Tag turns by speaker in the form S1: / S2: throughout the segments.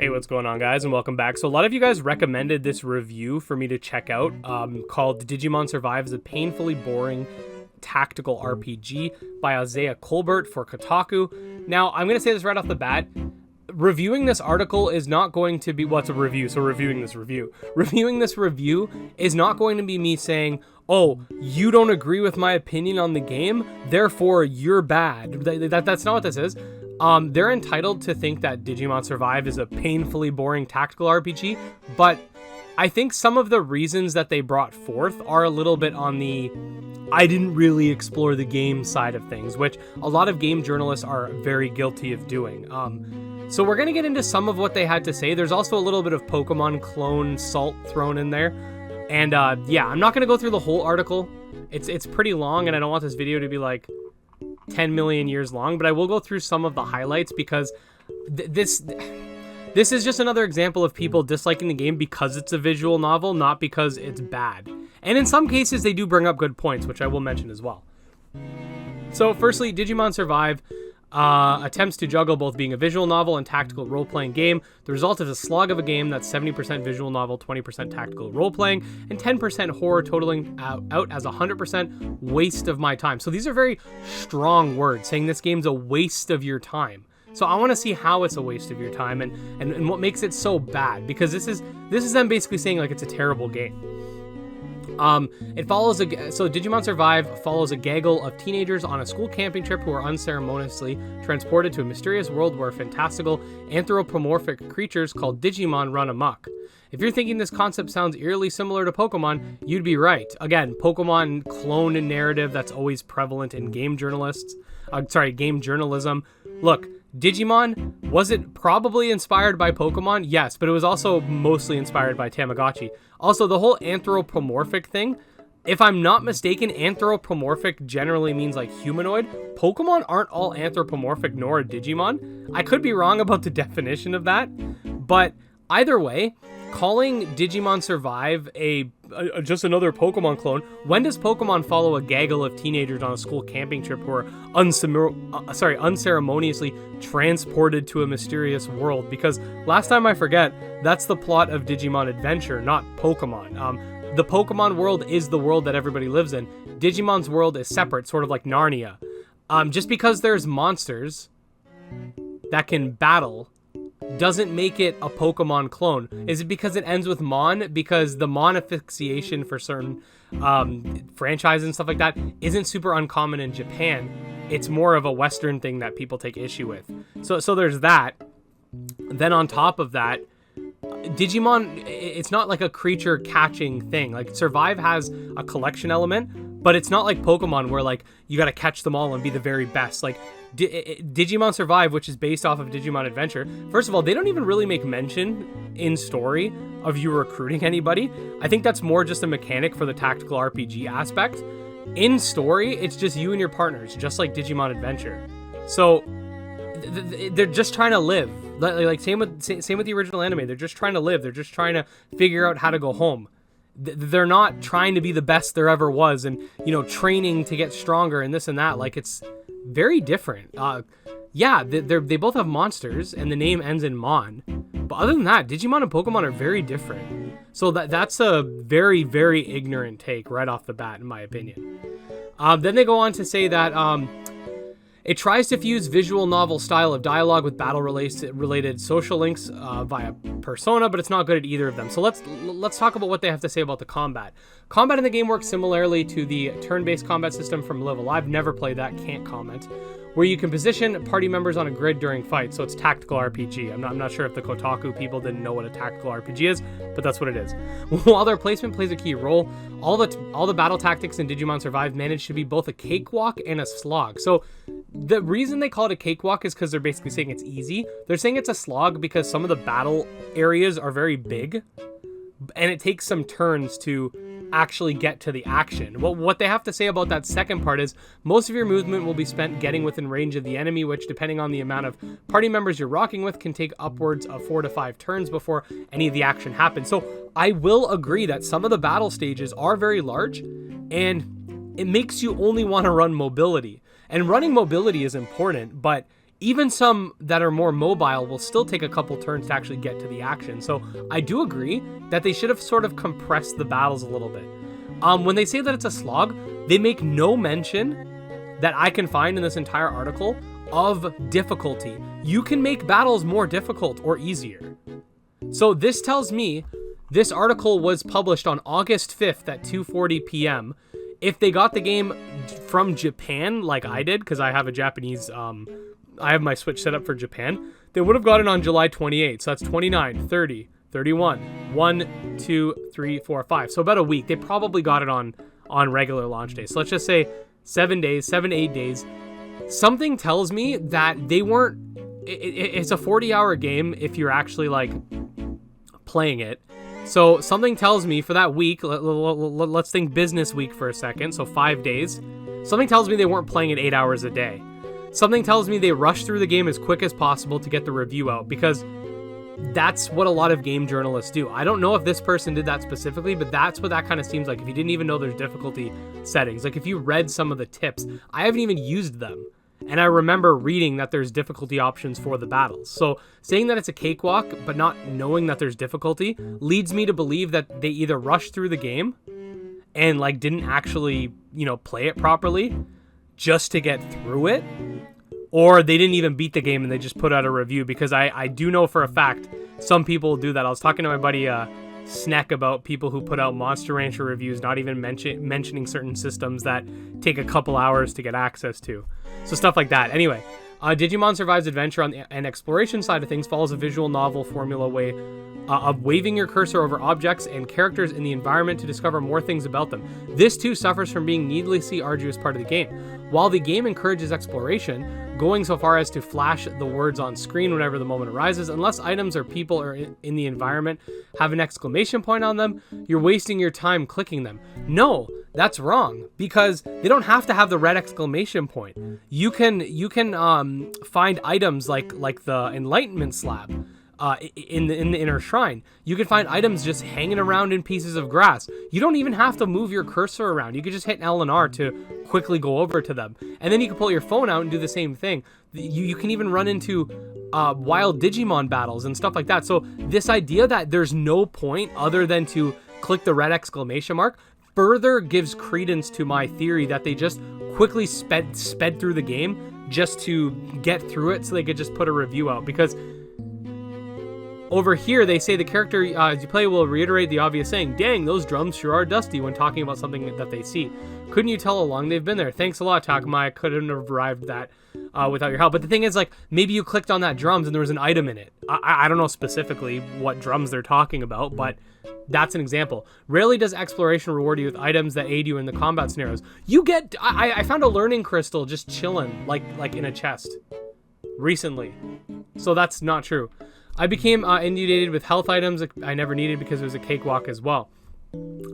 S1: Hey, what's going on, guys, and welcome back. So a lot of you guys recommended this review for me to check out called Digimon Survives a Painfully Boring Tactical RPG by Isaiah Colbert for Kotaku. Now, I'm going to say this right off the bat. Reviewing this article is not going to be, well, it's a review, so reviewing this review is not going to be me saying, oh, you don't agree with my opinion on the game, therefore you're bad. That's not what this is. They're entitled to think that Digimon Survive is a painfully boring tactical RPG, but I think some of the reasons that they brought forth are a little bit on the I didn't really explore the game side of things, which a lot of game journalists are very guilty of doing. So we're going to get into some of what they had to say. There's also a little bit of Pokemon clone salt thrown in there. And yeah, I'm not going to go through the whole article. It's pretty long, and I don't want this video to be like 10 million years long, but I will go through some of the highlights because this is just another example of people disliking the game because it's a visual novel, not because it's bad. And in some cases, they do bring up good points, which I will mention as well. So firstly, Digimon Survive attempts to juggle both being a visual novel and tactical role-playing game. The result is a slog of a game that's 70% visual novel, 20% tactical role-playing, and 10% horror, totaling out as 100% waste of my time. So these are very strong words, saying this game's a waste of your time. So I want to see how it's a waste of your time and what makes it so bad, because this is them basically saying like it's a terrible game. Digimon Survive follows a gaggle of teenagers on a school camping trip who are unceremoniously transported to a mysterious world where fantastical anthropomorphic creatures called Digimon run amok. If you're thinking this concept sounds eerily similar to Pokemon, you'd be right. Again, Pokemon clone and narrative that's always prevalent in game journalism. Look, Digimon, was it probably inspired by Pokemon? Yes, but it was also mostly inspired by Tamagotchi. Also, the whole anthropomorphic thing, if I'm not mistaken, anthropomorphic generally means like humanoid. Pokemon aren't all anthropomorphic, nor Digimon. I could be wrong about the definition of that, but either way, calling Digimon Survive just another Pokemon clone, when does Pokemon follow a gaggle of teenagers on a school camping trip who are unceremoniously transported to a mysterious world? Because last time I forget, that's the plot of Digimon Adventure, not Pokemon. The Pokemon world is the world that everybody lives in. Digimon's world is separate, sort of like Narnia. Just because there's monsters that can battle doesn't make it a Pokemon clone. Is it because it ends with Mon? Because the Mon asphyxiation for certain franchises and stuff like that isn't super uncommon in Japan. It's more of a Western thing that people take issue with. So there's that. Then on top of that, Digimon, it's not like a creature catching thing. Like Survive has a collection element, but it's not like Pokemon where like you got to catch them all and be the very best. Like Digimon Survive, which is based off of Digimon Adventure, first of all, they don't even really make mention in story of you recruiting anybody. I think that's more just a mechanic for the tactical RPG aspect. In story, it's just you and your partners, just like Digimon Adventure. So they're just trying to live. Like same with the original anime. They're just trying to live. They're just trying to figure out how to go home. They're not trying to be the best there ever was and, training to get stronger and this and that. Like, it's very different. Yeah, they both have monsters and the name ends in Mon. But other than that, Digimon and Pokemon are very different. So that's a very, very ignorant take right off the bat, in my opinion. Then they go on to say that it tries to fuse visual novel style of dialogue with battle-related social links via persona, but it's not good at either of them. So let's talk about what they have to say about the combat. Combat in the game works similarly to the turn-based combat system from Live Alive. Never played that, can't comment. Where you can position party members on a grid during fights, so it's tactical RPG. I'm not sure if the Kotaku people didn't know what a tactical RPG is, but that's what it is. While their placement plays a key role, all the battle tactics in Digimon Survive manage to be both a cakewalk and a slog. So the reason they call it a cakewalk is because they're basically saying it's easy. They're saying it's a slog because some of the battle areas are very big, and it takes some turns to actually get to the action. Well, what they have to say about that second part is most of your movement will be spent getting within range of the enemy, which, depending on the amount of party members you're rocking with, can take upwards of 4 to 5 turns before any of the action happens. So I will agree that some of the battle stages are very large, and it makes you only want to run mobility. And running mobility is important, but even some that are more mobile will still take a couple turns to actually get to the action. So I do agree that they should have sort of compressed the battles a little bit. When they say that it's a slog, they make no mention that I can find in this entire article of difficulty. You can make battles more difficult or easier. So this tells me this article was published on August 5th at 2:40 p.m. If they got the game from Japan, like I did, because I have a Japanese, I have my Switch set up for Japan, they would have got it on July 28th. So that's 29, 30, 31, 1, 2, 3, 4, 5. So about a week. They probably got it on regular launch day. So let's just say 7 days, 8 days. Something tells me that they weren't, it's a 40-hour game if you're actually like playing it. So something tells me for that week, let's think business week for a second, so 5 days. Something tells me they weren't playing it 8 hours a day. Something tells me they rushed through the game as quick as possible to get the review out, because that's what a lot of game journalists do. I don't know if this person did that specifically, but that's what that kind of seems like. If you didn't even know there's difficulty settings, like if you read some of the tips, I haven't even used them. And I remember reading that there's difficulty options for the battles. So saying that it's a cakewalk, but not knowing that there's difficulty, leads me to believe that they either rushed through the game and like didn't actually, play it properly just to get through it, or they didn't even beat the game and they just put out a review, because I do know for a fact some people do that. I was talking to my buddy Sneck about people who put out Monster Rancher reviews, not even mentioning certain systems that take a couple hours to get access to. So stuff like that. Anyway, Digimon Survives Adventure on the exploration side of things follows a visual novel formula way of waving your cursor over objects and characters in the environment to discover more things about them. This too suffers from being needlessly arduous part of the game. While the game encourages exploration, going so far as to flash the words on screen whenever the moment arises, unless items or people are in the environment have an exclamation point on them, you're wasting your time clicking them. No, that's wrong, because they don't have to have the red exclamation point. You can find items like the Enlightenment Slab in the inner shrine. You can find items just hanging around in pieces of grass. You don't even have to move your cursor around. You can just hit L and R to quickly go over to them. And then you can pull your phone out and do the same thing. You can even run into wild Digimon battles and stuff like that. So this idea that there's no point other than to click the red exclamation mark further gives credence to my theory that they just quickly sped through the game just to get through it so they could just put a review out. Because over here, they say the character as you play will reiterate the obvious saying, "Dang, those drums sure are dusty," when talking about something that they see. Couldn't you tell how long they've been there? Thanks a lot, Takuma. I couldn't have arrived that without your help. But the thing is, like, maybe you clicked on that drums and there was an item in it. I don't know specifically what drums they're talking about, but that's an example. Rarely does exploration reward you with items that aid you in the combat scenarios. I found a learning crystal just chilling, like in a chest recently. So that's not true. I became inundated with health items I never needed because it was a cakewalk as well.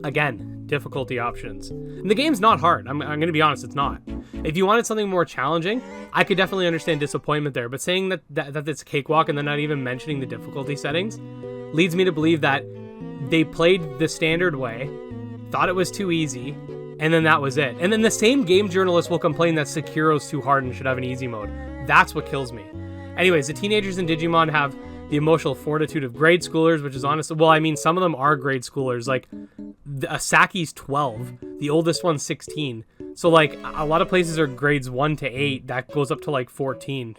S1: Again, difficulty options. And the game's not hard. I'm going to be honest, it's not. If you wanted something more challenging, I could definitely understand disappointment there. But saying that it's a cakewalk and then not even mentioning the difficulty settings leads me to believe that they played the standard way, thought it was too easy, and then that was it. And then the same game journalists will complain that Sekiro's too hard and should have an easy mode. That's what kills me. Anyways, the teenagers in Digimon have the emotional fortitude of grade schoolers, which is honestly, well, I mean, some of them are grade schoolers. Like, Asaki's 12, the oldest one's 16. So, like, a lot of places are grades 1 to 8. That goes up to, like, 14.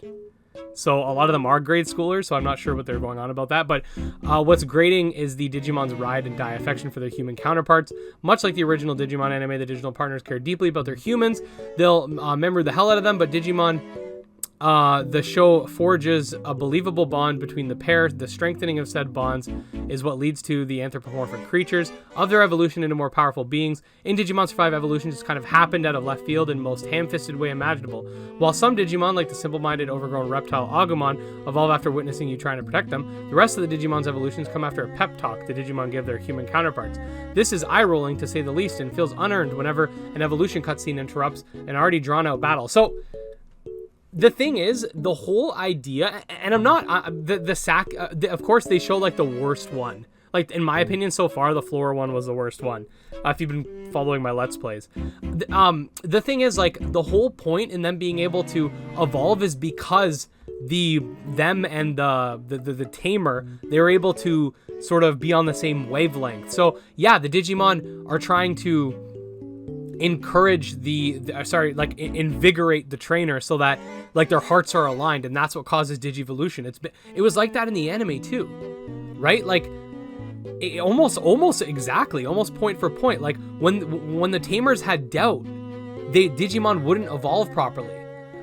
S1: So, a lot of them are grade schoolers, so I'm not sure what they're going on about that. But what's grating is the Digimon's ride and die affection for their human counterparts. Much like the original Digimon anime, the digital partners care deeply about their humans. They'll remember the hell out of them, but Digimon... the show forges a believable bond between the pair. The strengthening of said bonds is what leads to the anthropomorphic creatures of their evolution into more powerful beings. In Digimon Survive, evolution just kind of happened out of left field in the most ham-fisted way imaginable. While some Digimon, like the simple-minded, overgrown reptile Agumon, evolve after witnessing you trying to protect them, the rest of the Digimon's evolutions come after a pep talk the Digimon give their human counterparts. This is eye-rolling, to say the least, and feels unearned whenever an evolution cutscene interrupts an already drawn-out battle. So, the thing is, the whole idea, and I'm not, of course they show like the worst one. Like, in my opinion, so far, the Flora one was the worst one. If you've been following my Let's Plays. The thing is, like, the whole point in them being able to evolve is because them and the tamer, they were able to sort of be on the same wavelength. So yeah, the Digimon are trying to encourage invigorate the trainer so that like their hearts are aligned, and that's what causes digivolution. It was like that in the anime too, right? Like almost point for point. Like when the tamers had doubt, Digimon wouldn't evolve properly,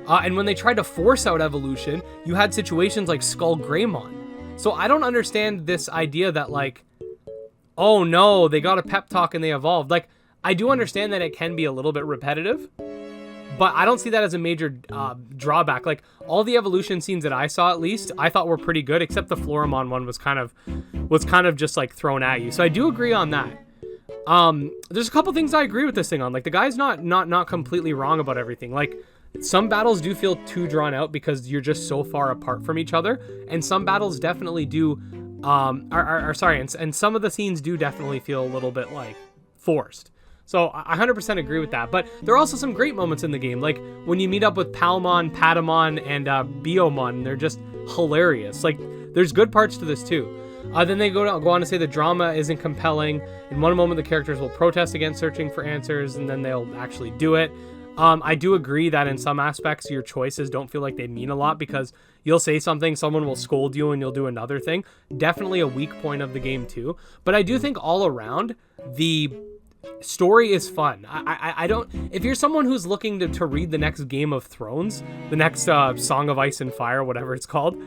S1: and when they tried to force out evolution, you had situations like Skull Greymon. So I don't understand this idea that like, oh no, they got a pep talk and they evolved. Like, I do understand that it can be a little bit repetitive, but I don't see that as a major drawback. Like, all the evolution scenes that I saw, at least, I thought were pretty good, except the Floramon one was kind of just like thrown at you. So I do agree on that. There's a couple things I agree with this thing on. Like, the guy's not completely wrong about everything. Like, some battles do feel too drawn out because you're just so far apart from each other, and some battles definitely do and some of the scenes do definitely feel a little bit like forced. So I 100% agree with that. But there are also some great moments in the game, like when you meet up with Palmon, Patamon, and Biomon. They're just hilarious. Like, there's good parts to this too. Then they go on to say the drama isn't compelling. In one moment, the characters will protest against searching for answers, and then they'll actually do it. I do agree that in some aspects, your choices don't feel like they mean a lot, because you'll say something, someone will scold you, and you'll do another thing. Definitely a weak point of the game too. But I do think all around, the story is fun. I don't, if you're someone who's looking to read the next Game of Thrones, the next Song of Ice and Fire, whatever it's called,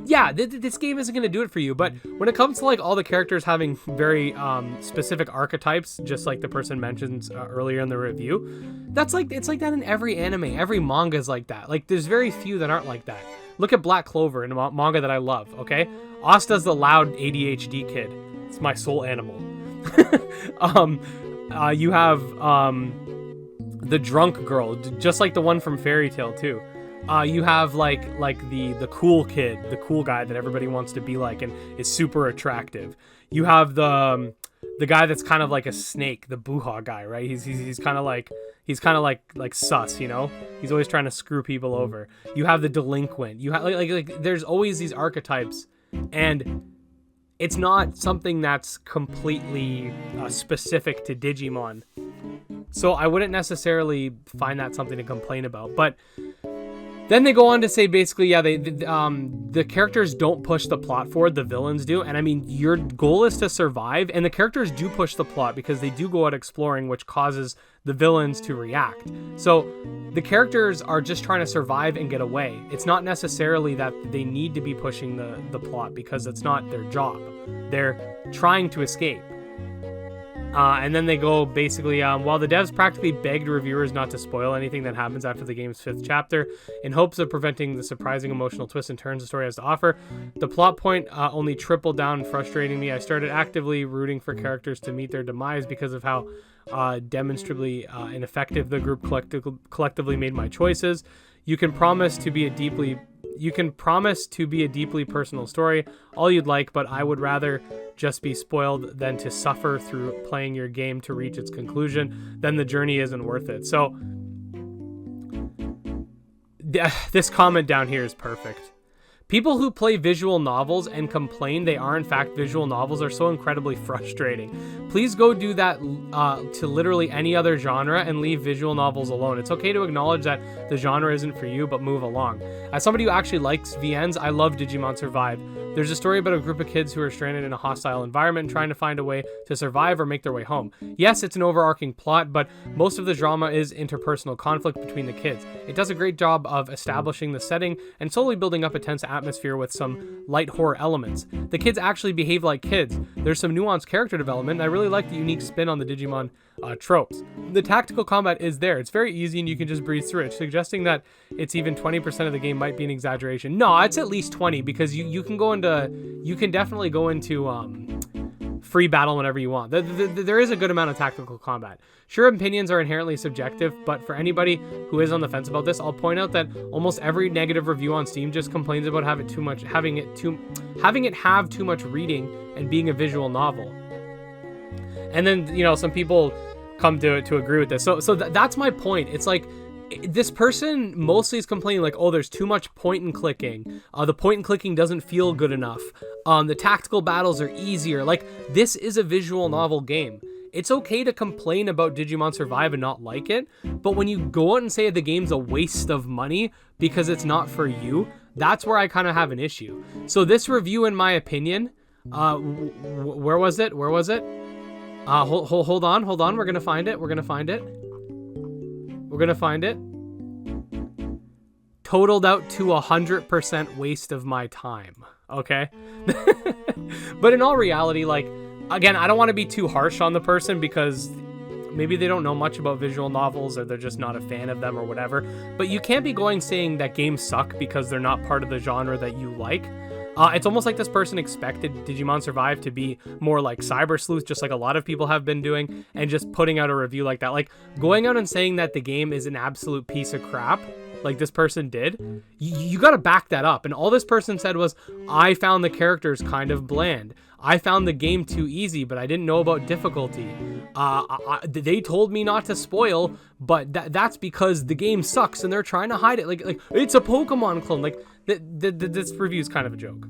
S1: yeah, this game isn't going to do it for you. But when it comes to like all the characters having very specific archetypes, just like the person mentions earlier in the review, it's like that in every anime. Every manga is like that. Like, there's very few that aren't like that. Look at Black Clover, in a manga that I love, okay? Asta's the loud ADHD kid. It's my soul animal. You have the drunk girl, just like the one from Fairy Tail too. You have like the cool kid, the cool guy that everybody wants to be like and is super attractive. You have the guy that's kind of like a snake, the Buha guy, right? He's kind of like sus, you know? He's always trying to screw people over. You have the delinquent. You have like there's always these archetypes, and it's not something that's completely specific to Digimon. So I wouldn't necessarily find that something to complain about. But then they go on to say basically, yeah, the characters don't push the plot forward, the villains do. And I mean, your goal is to survive, and the characters do push the plot because they do go out exploring, which causes the villains to react. So the characters are just trying to survive and get away. It's not necessarily that they need to be pushing the plot, because it's not their job. They're trying to escape. And then they go basically, while the devs practically begged reviewers not to spoil anything that happens after the game's 5th chapter, in hopes of preventing the surprising emotional twists and turns the story has to offer, the plot point only tripled down, frustrating me. I started actively rooting for characters to meet their demise because of how demonstrably ineffective the group collectively made my choices. You can promise to be a deeply personal story all you'd like, but I would rather just be spoiled than to suffer through playing your game to reach its conclusion. Then the journey isn't worth it. So this comment down here is perfect. People who play visual novels and complain they are in fact visual novels are so incredibly frustrating. Please go do that to literally any other genre and leave visual novels alone. It's okay to acknowledge that the genre isn't for you, but move along. As somebody who actually likes VNs, I love Digimon Survive. There's a story about a group of kids who are stranded in a hostile environment trying to find a way to survive or make their way home. Yes, it's an overarching plot, but most of the drama is interpersonal conflict between the kids. It does a great job of establishing the setting and slowly building up a tense atmosphere with some light horror elements. The kids actually behave like kids. There's some nuanced character development, and I really like the unique spin on the Digimon tropes. The tactical combat is there. It's very easy and you can just breeze through it. Suggesting that it's even 20% of the game might be an exaggeration. No, it's at least 20, because you can definitely go into free battle whenever you want. There is a good amount of tactical combat. Sure, opinions are inherently subjective, but for anybody who is on the fence about this, I'll point out that almost every negative review on Steam just complains about having it have too much reading and being a visual novel. And then, you know, some people come to agree with this. So that's my point. It's like, this person mostly is complaining like, oh, there's too much point and clicking. The point and clicking doesn't feel good enough. The tactical battles are easier. Like, this is a visual novel game. It's okay to complain about Digimon Survive and not like it, but when you go out and say the game's a waste of money because it's not for you, that's where I kind of have an issue. So this review, in my opinion, where was it? Hold on. We're gonna find it. Totaled out to 100% waste of my time. Okay. But in all reality, like, again, I don't want to be too harsh on the person because maybe they don't know much about visual novels or they're just not a fan of them or whatever. But you can't be going saying that games suck because they're not part of the genre that you like. It's almost like this person expected Digimon Survive to be more like Cyber Sleuth, just like a lot of people have been doing, and just putting out a review like that. Like, going out and saying that the game is an absolute piece of crap, like this person did, you got to back that up. And all this person said was, I found the characters kind of bland. I found the game too easy, but I didn't know about difficulty. They told me not to spoil, but that's because the game sucks and they're trying to hide it. Like it's a Pokemon clone. Like, this review is kind of a joke.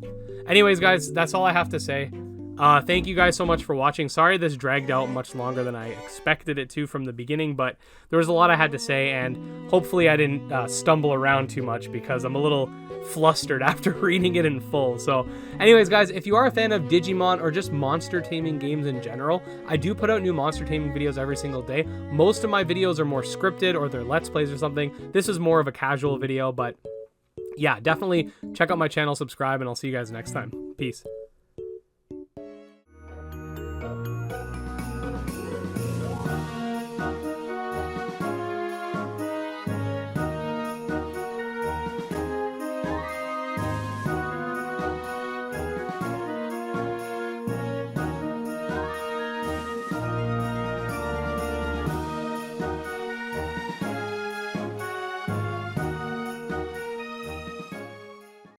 S1: Anyways, guys, that's all I have to say. Thank you guys so much for watching. Sorry this dragged out much longer than I expected it to from the beginning, but there was a lot I had to say, and hopefully I didn't stumble around too much because I'm a little flustered after reading it in full. So anyways, guys, if you are a fan of Digimon or just monster taming games in general, I do put out new monster taming videos every single day. Most of my videos are more scripted or they're Let's Plays or something. This is more of a casual video, but yeah, definitely check out my channel, subscribe, and I'll see you guys next time. Peace.